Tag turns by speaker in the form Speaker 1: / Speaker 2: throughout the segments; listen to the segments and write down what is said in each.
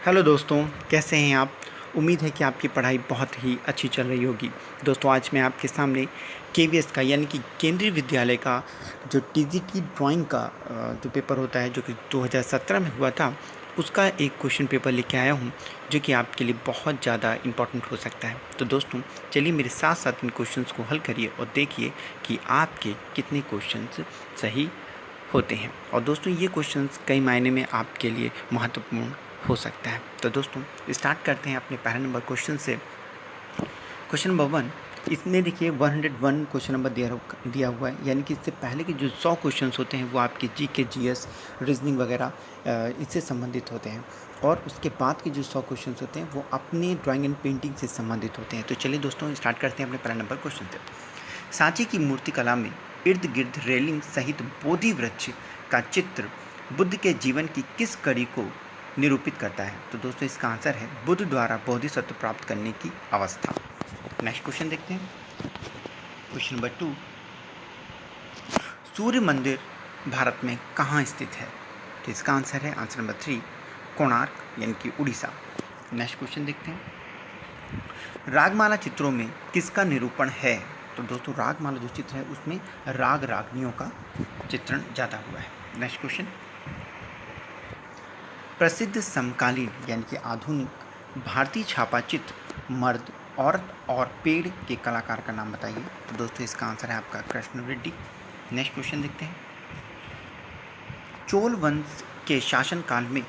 Speaker 1: Hello दोस्तों, कैसे हैं आप। उम्मीद है कि आपकी पढ़ाई बहुत ही अच्छी चल रही होगी। दोस्तों, आज मैं आपके सामने केवीएस का यानी कि केंद्रीय विद्यालय का जो टीजीटी ड्राइंग का जो पेपर होता है जो कि 2017 में हुआ था, उसका एक क्वेश्चन पेपर लेके आया हूँ जो कि आपके लिए बहुत ज़्यादा इम्पोर्टेंट हो सकता है। तो दोस्तों, चलिए मेरे साथ साथ इन क्वेश्चंस को हल करिए और देखिए कि आपके कितने क्वेश्चंस सही होते हैं। और दोस्तों, ये क्वेश्चंस कई मायने में आपके लिए महत्वपूर्ण हो सकता है। तो दोस्तों, स्टार्ट करते हैं अपने पहले नंबर क्वेश्चन से। क्वेश्चन नंबर 1, इसमें देखिए 101 क्वेश्चन नंबर दिया हुआ है, यानी कि इससे पहले के जो 100 क्वेश्चंस होते हैं वो आपके जीके, जीएस, रीजनिंग वगैरह इससे संबंधित होते हैं, और उसके बाद के जो 100 क्वेश्चंस होते हैं वो अपने ड्राइंग एंड पेंटिंग से संबंधित होते हैं। तो चलिए दोस्तों, स्टार्ट करते हैं अपने पहले नंबर क्वेश्चन से। सांची की मूर्तिकला में इर्द गिर्द रेलिंग सहित बोधि वृक्ष का चित्र बुद्ध के जीवन की किस कड़ी को निरूपित करता है? तो दोस्तों, इसका आंसर है बुद्ध द्वारा बोधिसत्व प्राप्त करने की अवस्था। नेक्स्ट क्वेश्चन देखते हैं। क्वेश्चन नंबर 2, सूर्य मंदिर भारत में कहाँ स्थित है? तो इसका आंसर है आंसर नंबर 3, कोणार्क यानी कि उड़ीसा। नेक्स्ट क्वेश्चन देखते हैं। रागमाला चित्रों में किसका निरूपण है? तो दोस्तों, रागमाला जो चित्र है उसमें राग रागनियों का चित्रण ज़्यादा हुआ है। नेक्स्ट क्वेश्चन, प्रसिद्ध समकालीन यानी कि आधुनिक भारतीय छापा चित्र मर्द, औरत और पेड़ के कलाकार का नाम बताइए। तो दोस्तों, इसका आंसर है आपका कृष्ण रेड्डी। नेक्स्ट क्वेश्चन देखते हैं। चोल वंश के शासनकाल में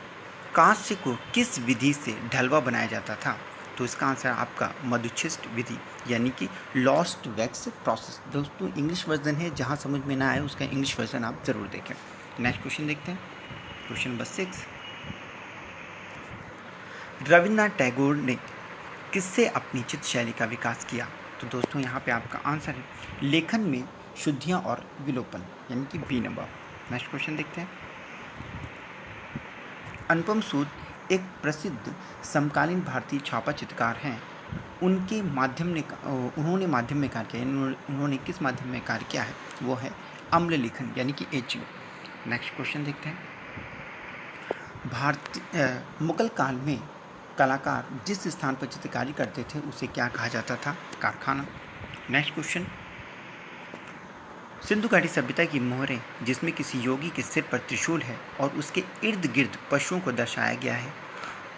Speaker 1: कांस्य को किस विधि से ढलवा बनाया जाता था? तो इसका आंसर आपका मधुशिष्ट विधि यानी कि लॉस्ट वैक्स प्रोसेस। दोस्तों, इंग्लिश वर्जन है, जहाँ समझ में ना आए उसका इंग्लिश वर्जन आप ज़रूर देखें। नेक्स्ट क्वेश्चन देखते हैं। क्वेश्चन नंबर 6, रविन्द्रनाथ टैगोर ने किससे अपनी चित्र शैली का विकास किया? तो दोस्तों, यहाँ पे आपका आंसर है लेखन में शुद्धियाँ और विलोपन यानी कि बी नंबर। नेक्स्ट क्वेश्चन देखते हैं। अनुपम सूद एक प्रसिद्ध समकालीन भारतीय छापा चित्रकार हैं। उन्होंने माध्यम में कार्य किया, उन्होंने किस माध्यम में कार्य किया है? वो है अम्ल लेखन यानी कि एचिंग। नेक्स्ट क्वेश्चन देखते हैं। मुगल काल में कलाकार जिस स्थान पर चित्रकारी करते थे उसे क्या कहा जाता था? कारखाना। नेक्स्ट क्वेश्चन, सिंधु घाटी सभ्यता की मोहरें जिसमें किसी योगी के सिर पर त्रिशूल है और उसके इर्द गिर्द पशुओं को दर्शाया गया है,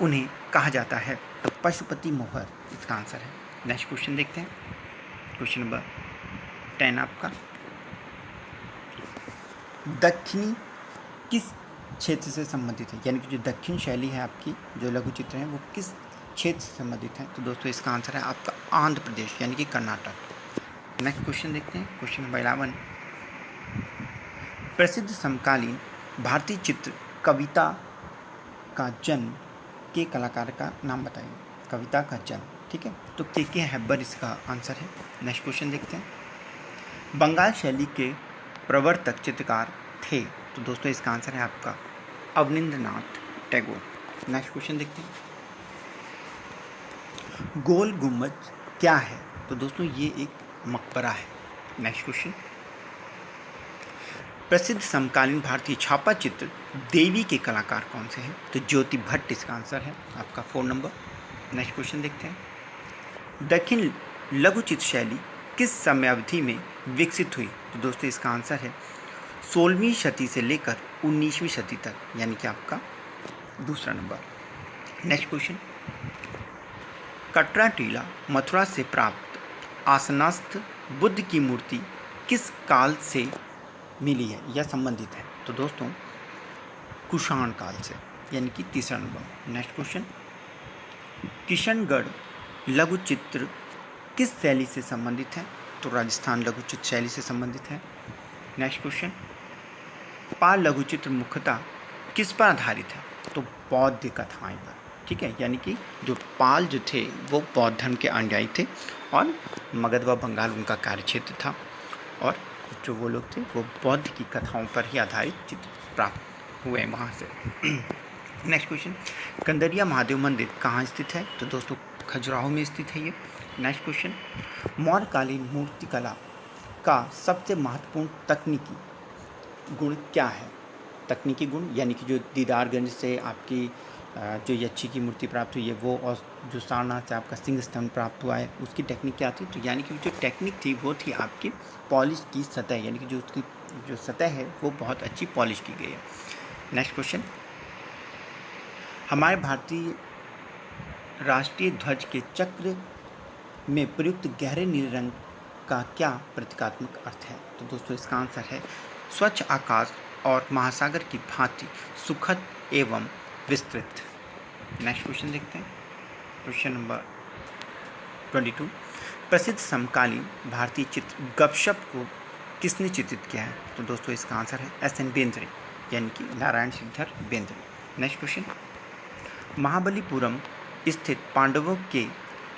Speaker 1: उन्हें कहा जाता है? तो पशुपति मोहर इसका आंसर है। नेक्स्ट क्वेश्चन देखते हैं। क्वेश्चन नंबर 10 आपका, दक्षिणी किस क्षेत्र से संबंधित है? यानी कि जो दक्षिण शैली है आपकी, जो लघु चित्र है, वो किस क्षेत्र से संबंधित है? तो दोस्तों, इसका आंसर है आपका आंध्र प्रदेश यानी कि कर्नाटक। नेक्स्ट क्वेश्चन देखते हैं। क्वेश्चन नंबर 11, प्रसिद्ध समकालीन भारतीय चित्र कविता का जन्म के कलाकार का नाम बताइए। कविता का जन्म, ठीक है, तो के हैबर इसका आंसर है। नेक्स्ट क्वेश्चन देखते हैं। बंगाल शैली के प्रवर्तक चित्रकार थे? तो दोस्तों, इसका आंसर है आपका अवनींद्रनाथ टैगोर। नेक्स्ट क्वेश्चन देखते हैं। गोल गुम्बद क्या है? तो दोस्तों, ये एक मकबरा है। नेक्स्ट क्वेश्चन, प्रसिद्ध समकालीन भारतीय छापा चित्र देवी के कलाकार कौन से हैं? तो ज्योति भट्ट इसका आंसर है आपका 4 नंबर। नेक्स्ट क्वेश्चन देखते हैं। दक्षिण लघु चित्र शैली किस समयावधि में विकसित हुई? तो दोस्तों, इसका आंसर है 16वीं शती से लेकर 19वीं शती तक यानी कि आपका दूसरा नंबर। नेक्स्ट क्वेश्चन, कटरा टीला मथुरा से प्राप्त आसनस्थ बुद्ध की मूर्ति किस काल से मिली है या संबंधित है? तो दोस्तों, कुषाण काल से यानी कि तीसरा नंबर। नेक्स्ट क्वेश्चन, किशनगढ़ लघु चित्र किस शैली से संबंधित है? तो राजस्थान लघु चित्र शैली से संबंधित है। नेक्स्ट क्वेश्चन, पाल लघु चित्र मुख्यतः किस पर आधारित है? तो बौद्ध कथाएं पर, ठीक है, यानी कि जो पाल जो थे वो बौद्ध धर्म के अनुयायी थे और मगध व बंगाल उनका कार्यक्षेत्र था, और जो वो लोग थे वो बौद्ध की कथाओं पर ही आधारित चित्र प्राप्त हुए वहाँ से। नेक्स्ट क्वेश्चन, कंदरिया महादेव मंदिर कहाँ स्थित है? तो दोस्तों, खजुराहो में स्थित है ये। नेक्स्ट क्वेश्चन, मौर्यकालीन मूर्तिकला का सबसे महत्वपूर्ण तकनीकी गुण क्या है? तकनीकी गुण यानी कि जो दीदारगंज से आपकी जो यक्षी की मूर्ति प्राप्त हुई है वो, और जो सारनाथ से आपका सिंह स्तंभ प्राप्त हुआ है उसकी टेक्निक क्या थी? तो यानी कि जो टेक्निक थी वो थी आपकी पॉलिश की सतह, यानी कि जो उसकी जो सतह है वो बहुत अच्छी पॉलिश की गई है। नेक्स्ट क्वेश्चन, हमारे भारतीय राष्ट्रीय ध्वज के चक्र में प्रयुक्त गहरे नीले रंग का क्या प्रतीकात्मक अर्थ है? तो दोस्तों इसका आंसर है स्वच्छ आकाश और महासागर की भांति सुखद एवं विस्तृत। नेक्स्ट क्वेश्चन देखते हैं, क्वेश्चन नंबर 22, प्रसिद्ध समकालीन भारतीय चित्र गपशप को किसने चित्रित किया है? तो दोस्तों इसका आंसर है एस.एन. बेंद्रे, यानी कि नारायण श्रीधर बेंद्रे। नेक्स्ट क्वेश्चन, महाबलीपुरम स्थित पांडवों के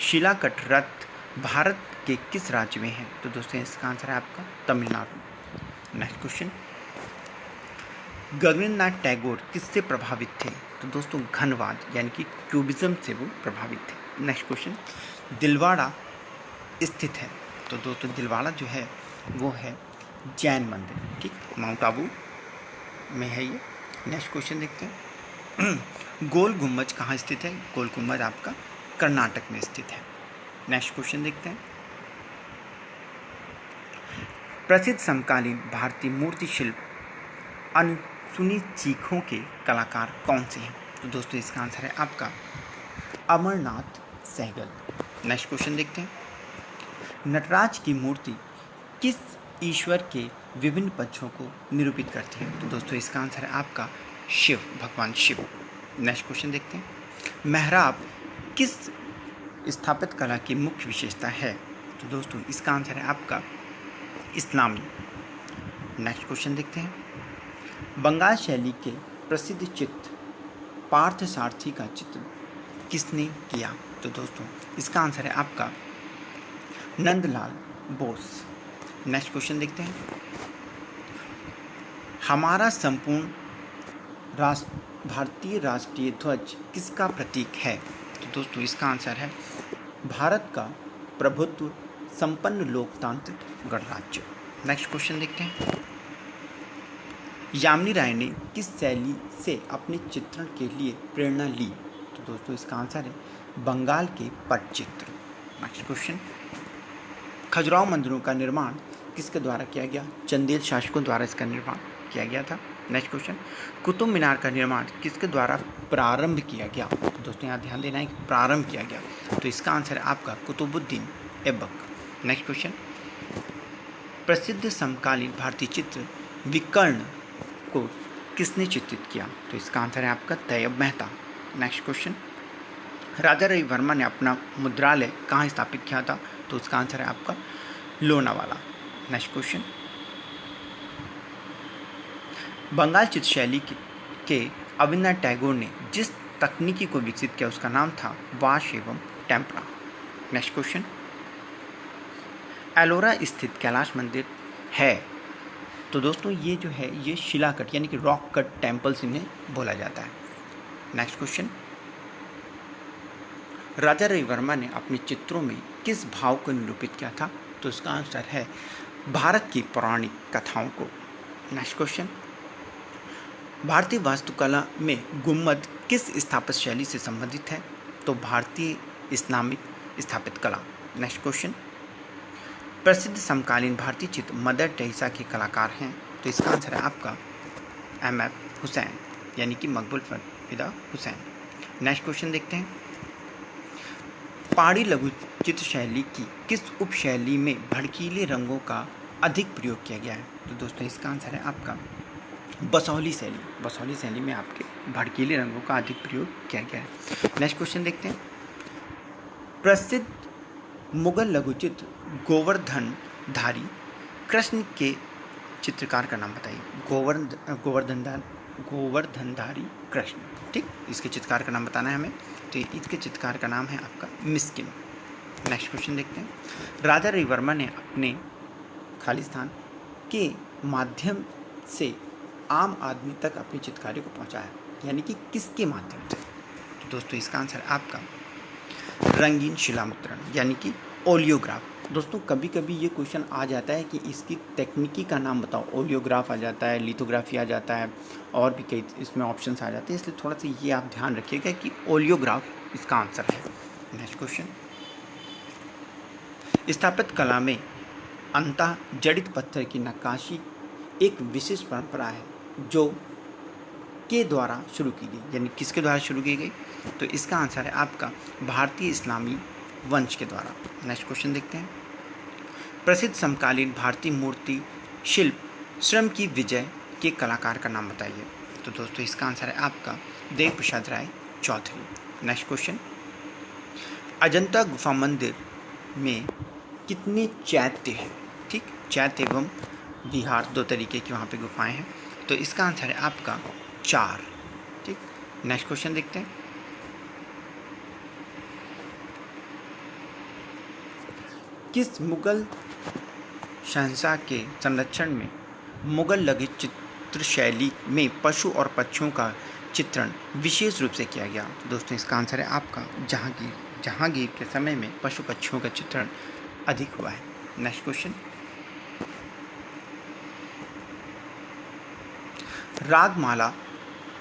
Speaker 1: शिलाकट रथ भारत के किस राज्य में है? तो दोस्तों इसका आंसर है आपका तमिलनाडु। नेक्स्ट क्वेश्चन, गगनेंद्रनाथ टैगोर किससे प्रभावित थे? तो दोस्तों घनवाद यानी कि क्यूबिज्म से वो प्रभावित थे। नेक्स्ट क्वेश्चन, दिलवाड़ा स्थित है? तो दोस्तों दिलवाड़ा जो है वो है जैन मंदिर, ठीक, माउंट आबू में है ये। नेक्स्ट क्वेश्चन देखते हैं, गोल गुम्बज कहाँ स्थित है? गोल गुम्बज आपका कर्नाटक में स्थित है। नेक्स्ट क्वेश्चन देखते हैं, प्रसिद्ध समकालीन भारतीय मूर्ति शिल्प अनसुनी चीखों के कलाकार कौन से हैं? तो दोस्तों इसका आंसर है आपका अमरनाथ सहगल। नेक्स्ट क्वेश्चन देखते हैं, नटराज की मूर्ति किस ईश्वर के विभिन्न पक्षों को निरूपित करती है? तो दोस्तों इसका आंसर है आपका शिव, भगवान शिव। नेक्स्ट क्वेश्चन देखते हैं, मेहराब किस स्थापत्य कला की मुख्य विशेषता है? तो दोस्तों इसका आंसर है आपका इस्लामी। नेक्स्ट क्वेश्चन देखते हैं, बंगाल शैली के प्रसिद्ध चित्र पार्थसारथी का चित्र किसने किया? तो दोस्तों इसका आंसर है आपका नंदलाल बोस। नेक्स्ट क्वेश्चन देखते हैं, हमारा संपूर्ण भारतीय राष्ट्रीय ध्वज किसका प्रतीक है? तो दोस्तों इसका आंसर है भारत का प्रभुत्व संपन्न लोकतांत्रिक गणराज्य। नेक्स्ट क्वेश्चन देखते हैं, यामिनी राय ने किस शैली से अपने चित्रण के लिए प्रेरणा ली? तो दोस्तों इसका आंसर है बंगाल के पटचित्र। नेक्स्ट क्वेश्चन, खजुराहो मंदिरों का निर्माण किसके द्वारा किया गया? चंदेल शासकों द्वारा इसका निर्माण किया गया था। नेक्स्ट क्वेश्चन, कुतुब मीनार का निर्माण किसके द्वारा प्रारंभ किया गया? तो दोस्तों यहाँ ध्यान देना है कि प्रारंभ किया गया, तो इसका आंसर है आपका कुतुबुद्दीन ऐबक। नेक्स्ट क्वेश्चन, प्रसिद्ध समकालीन भारतीय चित्र विकर्ण को किसने चित्रित किया? तो इसका आंसर है आपका तैयब मेहता। नेक्स्ट क्वेश्चन, राजा रवि वर्मा ने अपना मुद्रालय कहाँ स्थापित किया था? तो उसका आंसर है आपका लोनावाला। नेक्स्ट क्वेश्चन, बंगाल चित्र शैली के रवींद्रनाथ टैगोर ने जिस तकनीकी को विकसित किया उसका नाम था वाश एवं टेम्परा। नेक्स्ट क्वेश्चन, एलोरा स्थित कैलाश मंदिर है? तो दोस्तों ये जो है ये शिलाकट यानी कि रॉक कट टेम्पल्स इन्हें बोला जाता है। नेक्स्ट क्वेश्चन, राजा रवि वर्मा ने अपने चित्रों में किस भाव को निरूपित किया था? तो इसका आंसर है भारत की पौराणिक कथाओं को। नेक्स्ट क्वेश्चन, भारतीय वास्तुकला में गुम्बद किस स्थापत्य शैली से संबंधित है? तो भारतीय इस्लामिक स्थापत्य कला। नेक्स्ट क्वेश्चन, प्रसिद्ध समकालीन भारतीय चित्र मदर टेरेसा के कलाकार हैं? तो इसका आंसर है आपका M.F. हुसैन, यानी कि मकबूल फिदा हुसैन। नेक्स्ट क्वेश्चन देखते हैं, पहाड़ी लघु चित्र शैली की किस उपशैली में भड़कीले रंगों का अधिक प्रयोग किया गया है? तो दोस्तों इसका आंसर है आपका बसौली शैली। बसौली शैली में आपके भड़कीले रंगों का अधिक प्रयोग किया गया है। नेक्स्ट क्वेश्चन देखते हैं, प्रसिद्ध मुगल लघुचित्र गोवर्धनधारी कृष्ण के चित्रकार का नाम बताइए। गोवर्धनधारी कृष्ण, ठीक, इसके चित्रकार का नाम बताना है हमें, तो इसके चित्रकार का नाम है आपका मिस्किन। नेक्स्ट क्वेश्चन देखते हैं, राजा रवि वर्मा ने अपने खालिस्तान के माध्यम से आम आदमी तक अपनी चित्रकारी को पहुंचाया, यानी कि किसके माध्यम से? तो दोस्तों इसका आंसर आपका रंगीन शिलामुद्रण यानी कि ओलियोग्राफ दोस्तों कभी कभी ये क्वेश्चन आ जाता है कि इसकी तकनीकी का नाम बताओ, ओलियोग्राफ आ जाता है, लिथोग्राफी आ जाता है, और भी कई इसमें ऑप्शंस आ जाते हैं, इसलिए थोड़ा सा ये आप ध्यान रखिएगा कि ओलियोग्राफ इसका आंसर है। नेक्स्ट क्वेश्चन, स्थापत्य कला में अंतः जड़ित पत्थर की नक्काशी एक विशिष्ट परंपरा है जो के द्वारा शुरू की गई, यानी किसके द्वारा शुरू की गई? तो इसका आंसर है आपका भारतीय इस्लामी वंश के द्वारा। नेक्स्ट क्वेश्चन देखते हैं, प्रसिद्ध समकालीन भारतीय मूर्ति शिल्प श्रम की विजय के कलाकार का नाम बताइए। तो दोस्तों इसका आंसर है आपका देव प्रसाद राय चौधरी। नेक्स्ट क्वेश्चन, अजंता गुफा मंदिर में कितने चैत्य हैं? ठीक, चैत्य एवं विहार दो तरीके की वहाँ पे गुफाएं हैं, तो इसका आंसर है आपका 4। ठीक, नेक्स्ट क्वेश्चन देखते हैं, किस मुगल शहंशाह के संरक्षण में मुगल लघु चित्र शैली में पशु और पक्षियों का चित्रण विशेष रूप से किया गया? तो दोस्तों इसका आंसर है आपका जहांगीर। जहांगीर के समय में पशु पक्षियों का चित्रण अधिक हुआ है। नेक्स्ट क्वेश्चन, रागमाला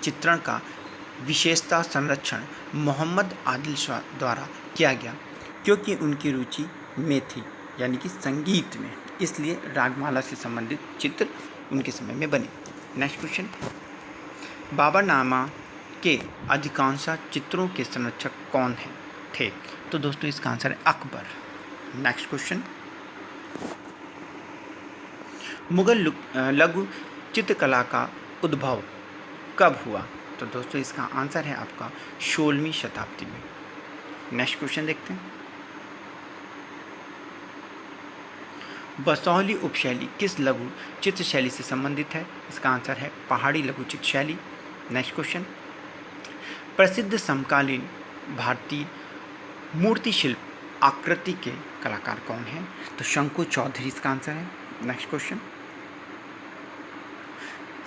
Speaker 1: चित्रण का विशेषता संरक्षण मोहम्मद आदिल शाह द्वारा किया गया क्योंकि उनकी रुचि में थी, यानी कि संगीत में, इसलिए रागमाला से संबंधित चित्र उनके समय में बने। नेक्स्ट क्वेश्चन, बाबरनामा के अधिकांश चित्रों के संरक्षक कौन हैं थे? तो दोस्तों इसका आंसर है अकबर। नेक्स्ट क्वेश्चन, मुगल लघु चित्रकला का उद्भव कब हुआ? तो दोस्तों इसका आंसर है आपका 16वीं शताब्दी में। नेक्स्ट क्वेश्चन देखते हैं, बसौली उपशैली किस लघु चित्र शैली से संबंधित है? इसका आंसर है पहाड़ी लघु चित्र शैली। नेक्स्ट क्वेश्चन, प्रसिद्ध समकालीन भारतीय मूर्ति शिल्प आकृति के कलाकार कौन हैं? तो शंकु चौधरी इसका आंसर है। नेक्स्ट क्वेश्चन,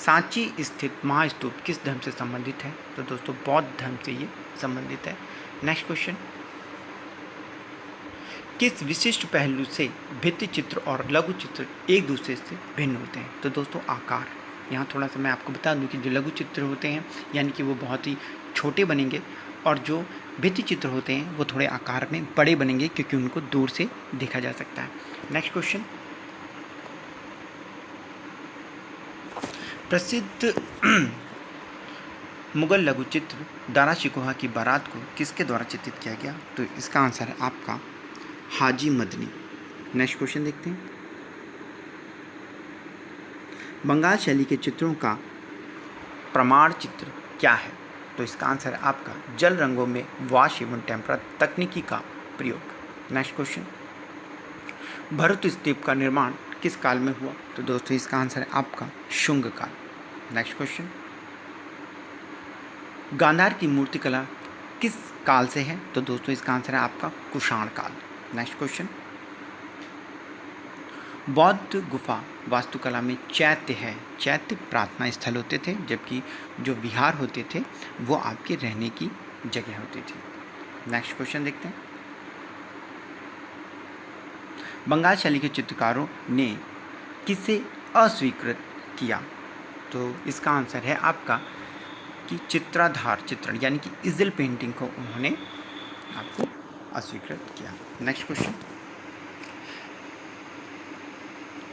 Speaker 1: सांची स्थित महास्तूप किस धर्म से संबंधित है? तो दोस्तों बौद्ध धर्म से ये संबंधित है। नेक्स्ट क्वेश्चन, किस विशिष्ट पहलू से भित्ति चित्र और लघु चित्र एक दूसरे से भिन्न होते हैं? तो दोस्तों आकार। यहाँ थोड़ा सा मैं आपको बता दूं कि जो लघु चित्र होते हैं यानी कि वो बहुत ही छोटे बनेंगे, और जो भित्ति चित्र होते हैं वो थोड़े आकार में बड़े बनेंगे क्योंकि उनको दूर से देखा जा सकता है। नेक्स्ट क्वेश्चन, प्रसिद्ध मुगल लघु चित्र दारा शिकोहा की बारात को किसके द्वारा चित्रित किया गया? तो इसका आंसर है आपका हाजी मदनी। नेक्स्ट क्वेश्चन देखते हैं, बंगाल शैली के चित्रों का प्रमाण चित्र क्या है? तो इसका आंसर है आपका जल रंगों में वाश एवं टेम्परा तकनीकी का प्रयोग। नेक्स्ट क्वेश्चन, भरत स्तूप का निर्माण किस काल में हुआ? तो दोस्तों इसका आंसर है आपका शुंग काल। नेक्स्ट क्वेश्चन, गांधार की मूर्तिकला किस काल से है? तो दोस्तों इसका आंसर है आपका कुषाण काल। नेक्स्ट क्वेश्चन, बौद्ध गुफा वास्तुकला में चैत्य है, चैत्य प्रार्थना स्थल होते थे, जबकि जो विहार होते थे वो आपके रहने की जगह होती थी। नेक्स्ट क्वेश्चन देखते हैं, बंगाल शैली के चित्रकारों ने किसे अस्वीकृत किया? तो इसका आंसर है आपका कि चित्राधार चित्रण यानी कि इजल पेंटिंग को उन्होंने आपको अस्वीकृत किया। नेक्स्ट क्वेश्चन,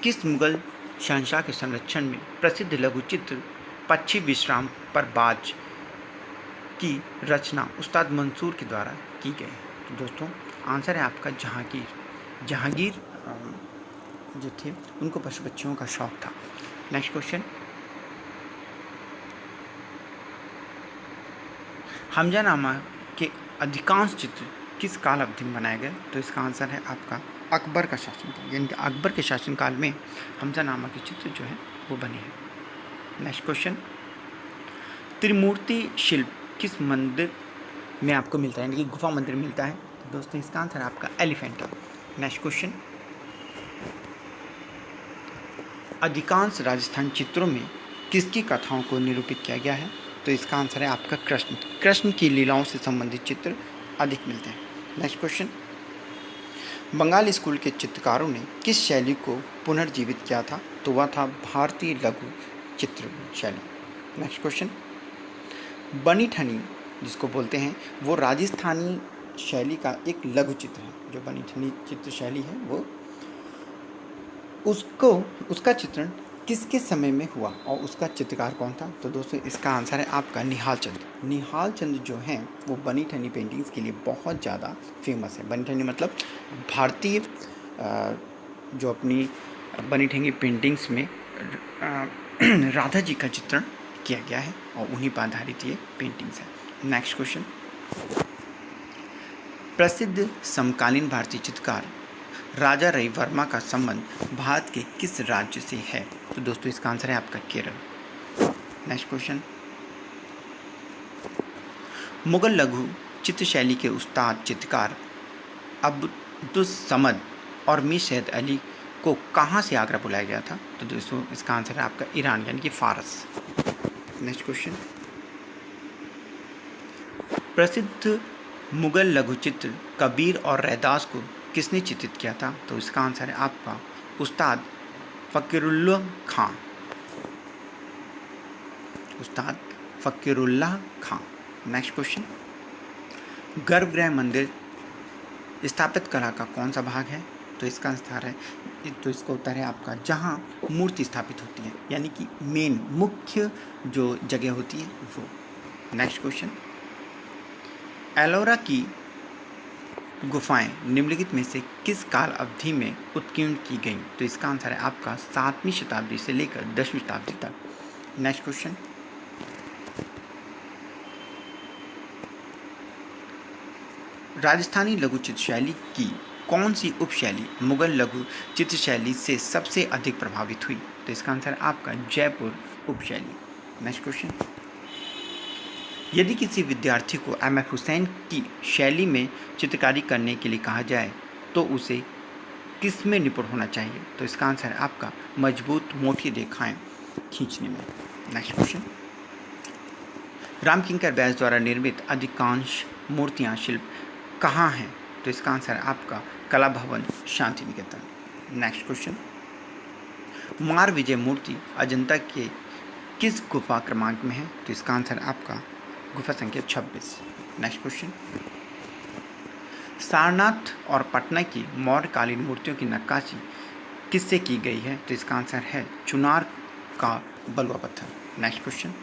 Speaker 1: किस मुगल शहंशाह के संरक्षण में प्रसिद्ध लघु चित्र पक्षी विश्राम पर बाज की रचना उस्ताद मंसूर के द्वारा की गई? तो दोस्तों आंसर है आपका जहांगीर। जहांगीर जो थे उनको पशु पक्षियों का शौक था। नेक्स्ट क्वेश्चन, हमजानामा के अधिकांश चित्र किस काल अवधि में बनाए गए? तो इसका आंसर है आपका अकबर का शासनकाल, यानी कि अकबर के शासनकाल में हमजानामा के चित्र जो है वो बने हैं। नेक्स्ट क्वेश्चन, त्रिमूर्ति शिल्प किस मंदिर में आपको मिलता है, यानी कि गुफा मंदिर मिलता है? तो दोस्तों इसका आंसर है आपका एलिफेंटा। नेक्स्ट क्वेश्चन, अधिकांश राजस्थान चित्रों में किसकी कथाओं को निरूपित किया गया है? तो इसका आंसर है आपका कृष्ण। कृष्ण की लीलाओं से संबंधित चित्र अधिक मिलते हैं। नेक्स्ट क्वेश्चन, बंगाल स्कूल के चित्रकारों ने किस शैली को पुनर्जीवित किया था? तो वह था भारतीय लघु चित्र शैली। नेक्स्ट क्वेश्चन, बनी ठनी जिसको बोलते हैं वो राजस्थानी शैली का एक लघु चित्र है। जो बनी ठनी चित्र शैली है वो उसका चित्रण किसके समय में हुआ और उसका चित्रकार कौन था? तो दोस्तों इसका आंसर है आपका निहाल चंद। निहाल चंद जो हैं वो बनी ठनी पेंटिंग्स के लिए बहुत ज़्यादा फेमस है। बनी ठनी मतलब भारतीय जो अपनी बनी ठनी पेंटिंग्स में राधा जी का चित्रण किया गया है और उन्हीं पर आधारित ये पेंटिंग्स है। नेक्स्ट क्वेश्चन, प्रसिद्ध समकालीन भारतीय चित्रकार राजा रवि वर्मा का संबंध भारत के किस राज्य से है? तो दोस्तों इसका आंसर है आपका केरल। नेक्स्ट क्वेश्चन, मुगल लघु चित्र शैली के उस्ताद चित्रकार अब्दुस समद और मीर सैयद अली को कहाँ से आगरा बुलाया गया था? तो दोस्तों इसका आंसर है आपका ईरान यानी कि फारस। नेक्स्ट क्वेश्चन, प्रसिद्ध मुगल लघु चित्र कबीर और रैदास को किसने चित्रित किया था? तो इसका आंसर है आपका उस्ताद फ़कीरुल्लाह खां। उस्ताद फ़कीरुल्लाह खां। नेक्स्ट क्वेश्चन, गर्भगृह मंदिर स्थापित कला का कौन सा भाग है? तो इसका उत्तर है आपका जहां मूर्ति स्थापित होती है यानी कि मेन मुख्य जो जगह होती है वो। नेक्स्ट क्वेश्चन, एलोरा की गुफाएं निम्नलिखित में से किस काल अवधि में उत्कीर्ण की गईं? तो इसका आंसर है आपका 7वीं शताब्दी से लेकर 10वीं शताब्दी तक। नेक्स्ट क्वेश्चन, राजस्थानी लघु चित्र शैली की कौन सी उपशैली मुगल लघु चित्र शैली से सबसे अधिक प्रभावित हुई? तो इसका आंसर है आपका जयपुर उपशैली। नेक्स्ट क्वेश्चन, यदि किसी विद्यार्थी को एम.एफ. हुसैन की शैली में चित्रकारी करने के लिए कहा जाए तो उसे किस में निपुण होना चाहिए? तो इसका आंसर है आपका मजबूत मोटी रेखाएं खींचने में। नेक्स्ट क्वेश्चन, रामकिंकर बैस द्वारा निर्मित अधिकांश मूर्तियां शिल्प कहाँ हैं? तो इसका आंसर है आपका कला भवन शांति निकेतन। नेक्स्ट क्वेश्चन, मार विजय मूर्ति अजंता के किस गुफा क्रमांक में है? तो इसका आंसर आपका गुफा संख्या 26। नेक्स्ट क्वेश्चन, सारनाथ और पटना की मौर्यकालीन मूर्तियों की नक्काशी किससे की गई है? तो इसका आंसर है चुनार का बलुआ पत्थर। नेक्स्ट क्वेश्चन,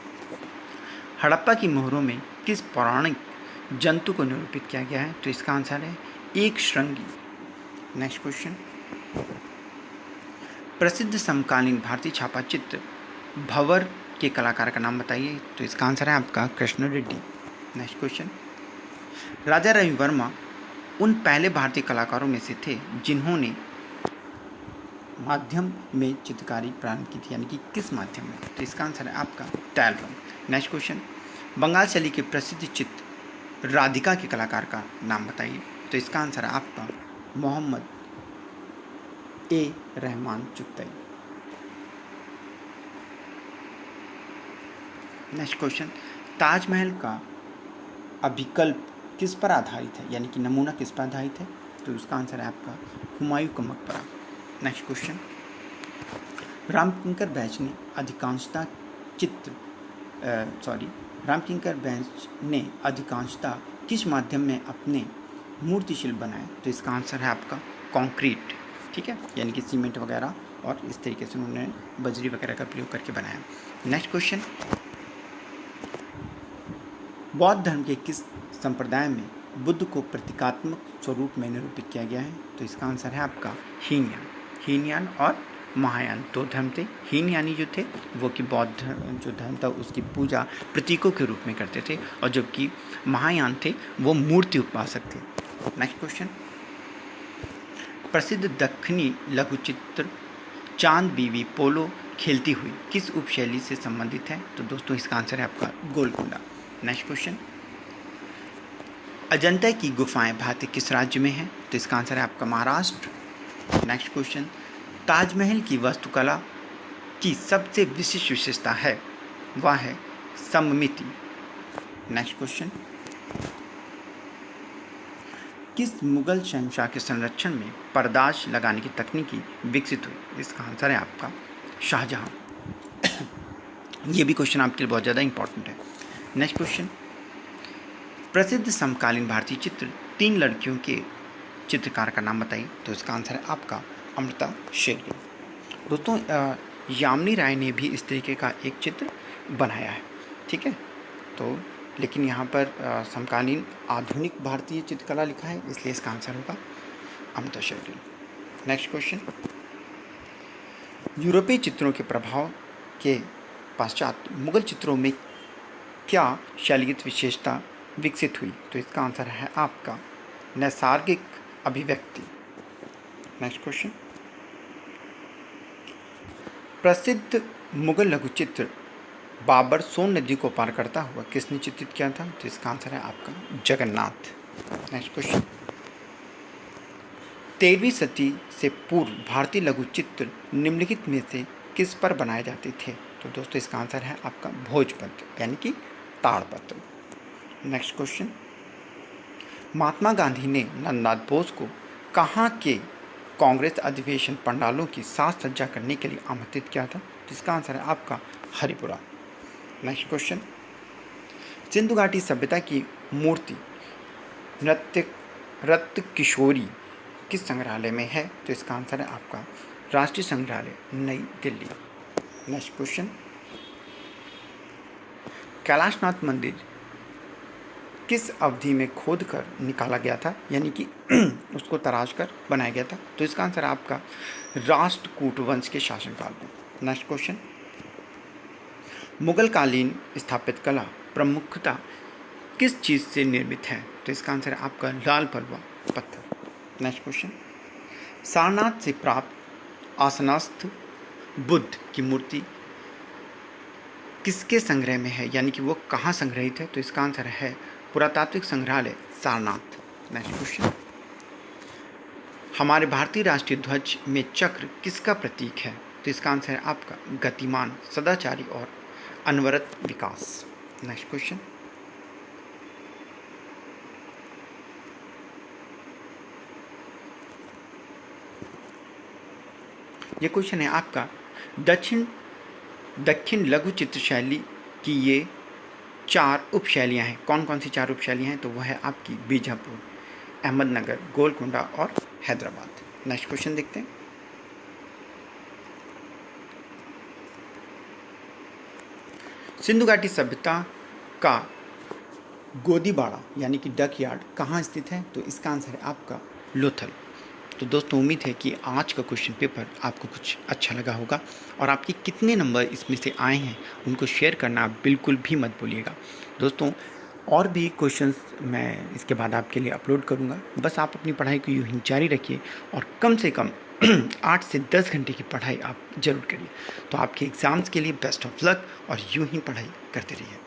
Speaker 1: हड़प्पा की मोहरों में किस पौराणिक जंतु को निरूपित किया गया है? तो इसका आंसर है एक श्रृंगी। नेक्स्ट क्वेश्चन, प्रसिद्ध समकालीन भारतीय छापा चित्र भंवर के कलाकार का नाम बताइए। तो इसका आंसर है आपका कृष्ण रेड्डी। नेक्स्ट क्वेश्चन, राजा रवि वर्मा उन पहले भारतीय कलाकारों में से थे जिन्होंने माध्यम में चित्रकारी प्रारंभ की थी यानी कि किस माध्यम में? तो इसका आंसर है आपका तैल रंग। नेक्स्ट क्वेश्चन, बंगाल शैली के प्रसिद्ध चित्र राधिका के कलाकार का नाम बताइए। तो इसका आंसर है आपका मोहम्मद ए रहमान चुगताई। नेक्स्ट क्वेश्चन, ताजमहल का अभिकल्प किस पर आधारित है यानी कि नमूना किस पर आधारित है? तो उसका आंसर है आपका हुमायूं का मकबरा। नेक्स्ट क्वेश्चन, रामकिंकर बैच ने अधिकांशतः किस माध्यम में अपने मूर्ति शिल्प बनाए? तो इसका आंसर है आपका कंक्रीट। ठीक है, यानी कि सीमेंट वगैरह और इस तरीके से उन्होंने बजरी वगैरह का प्रयोग करके बनाया। नेक्स्ट क्वेश्चन, बौद्ध धर्म के किस संप्रदाय में बुद्ध को प्रतीकात्मक स्वरूप में निरूपित किया गया है? तो इसका आंसर है आपका हीनयान और महायान दो धर्म थे। हीनयानी जो थे वो कि बौद्ध जो धर्म था उसकी पूजा प्रतीकों के रूप में करते थे और जबकि महायान थे वो मूर्ति उपासक थे। नेक्स्ट क्वेश्चन, प्रसिद्ध दक्षिणी लघु चित्र चांद बीवी पोलो खेलती हुई किस उपशैली से संबंधित है? तो दोस्तों इसका आंसर है आपका गोलकुंडा। नेक्स्ट क्वेश्चन, अजंता की गुफाएं भारत के किस राज्य में हैं? तो इसका आंसर है आपका महाराष्ट्र। नेक्स्ट क्वेश्चन, ताजमहल की वास्तुकला की सबसे विशिष्ट विशेषता है वह है सममिति। नेक्स्ट क्वेश्चन, किस मुगल शहंशाह के संरक्षण में पर्दाश लगाने की तकनीकी विकसित हुई? इसका आंसर है आपका शाहजहां। ये भी क्वेश्चन आपके लिए बहुत ज़्यादा इंपॉर्टेंट है। नेक्स्ट क्वेश्चन, प्रसिद्ध समकालीन भारतीय चित्र 3 लड़कियों के चित्रकार का नाम बताइए। तो इसका आंसर है आपका अमृता शेरगिल। दोस्तों यामिनी राय ने भी इस तरीके का एक चित्र बनाया है, ठीक है। तो लेकिन यहाँ पर समकालीन आधुनिक भारतीय चित्रकला लिखा है, इसलिए इसका आंसर होगा अमृता शेरगिल। नेक्स्ट क्वेश्चन, यूरोपीय चित्रों के प्रभाव के पश्चात मुगल चित्रों में क्या शैलीगत विशेषता विकसित हुई? तो इसका आंसर है आपका नैसर्गिक अभिव्यक्ति। नेक्स्ट क्वेश्चन, प्रसिद्ध मुगल लघु चित्र बाबर सोन नदी को पार करता हुआ किसने चित्रित किया था? तो इसका आंसर है आपका जगन्नाथ। नेक्स्ट क्वेश्चन, 13वीं सदी से पूर्व भारतीय लघु चित्र निम्नलिखित में से किस पर बनाए जाते थे? तो दोस्तों इसका आंसर है आपका भोजपत्र यानी कि ताड़पत्र। नेक्स्ट क्वेश्चन, महात्मा गांधी ने नंदनाथ बोस को कहाँ के कांग्रेस अधिवेशन पंडालों की साज सज्जा करने के लिए आमंत्रित किया था? जिसका आंसर है आपका हरिपुरा। नेक्स्ट क्वेश्चन, सिंधु घाटी सभ्यता की मूर्ति रत्न किशोरी किस संग्रहालय में है? तो इसका आंसर है आपका राष्ट्रीय संग्रहालय नई दिल्ली। नेक्स्ट क्वेश्चन, कैलाशनाथ मंदिर किस अवधि में खोद कर निकाला गया था, यानी कि उसको तराश कर बनाया गया था? तो इसका आंसर आपका राष्ट्रकूट वंश के शासनकाल में। नेक्स्ट क्वेश्चन, मुगल कालीन स्थापित कला प्रमुखता किस चीज़ से निर्मित है? तो इसका आंसर है आपका लाल पलवा पत्थर। नेक्स्ट क्वेश्चन, सारनाथ से प्राप्त आसनस्थ बुद्ध की मूर्ति किसके संग्रह में है, यानी कि वो कहाँ संग्रहित है? तो इसका आंसर है पुरातात्विक संग्रहालय सारनाथ। नेक्स्ट क्वेश्चन, हमारे भारतीय राष्ट्रीय ध्वज में चक्र किसका प्रतीक है? तो इसका आंसर है आपका गतिमान, सदाचारी और अनवरत विकास। नेक्स्ट क्वेश्चन, ये क्वेश्चन है आपका दक्षिण लघु चित्र शैली की ये 4 उपशैलियाँ हैं। कौन कौन सी 4 उपशैलियाँ हैं? तो वह है आपकी बीजापुर, अहमदनगर, गोलकुंडा और हैदराबाद। नेक्स्ट क्वेश्चन देखते हैं, सिंधु घाटी सभ्यता का गोदीबाड़ा यानी कि डक यार्ड कहाँ स्थित है? तो इसका आंसर है आपका लोथल। तो दोस्तों उम्मीद है कि आज का क्वेश्चन पेपर आपको कुछ अच्छा लगा होगा और आपके कितने नंबर इसमें से आए हैं उनको शेयर करना आप बिल्कुल भी मत भूलिएगा। दोस्तों और भी क्वेश्चंस मैं इसके बाद आपके लिए अपलोड करूंगा, बस आप अपनी पढ़ाई को यूँ ही जारी रखिए और कम से कम 8 से 10 घंटे की पढ़ाई आप ज़रूर करिए। तो आपके एग्ज़ाम्स के लिए बेस्ट ऑफ लक और यूँ ही पढ़ाई करते रहिए।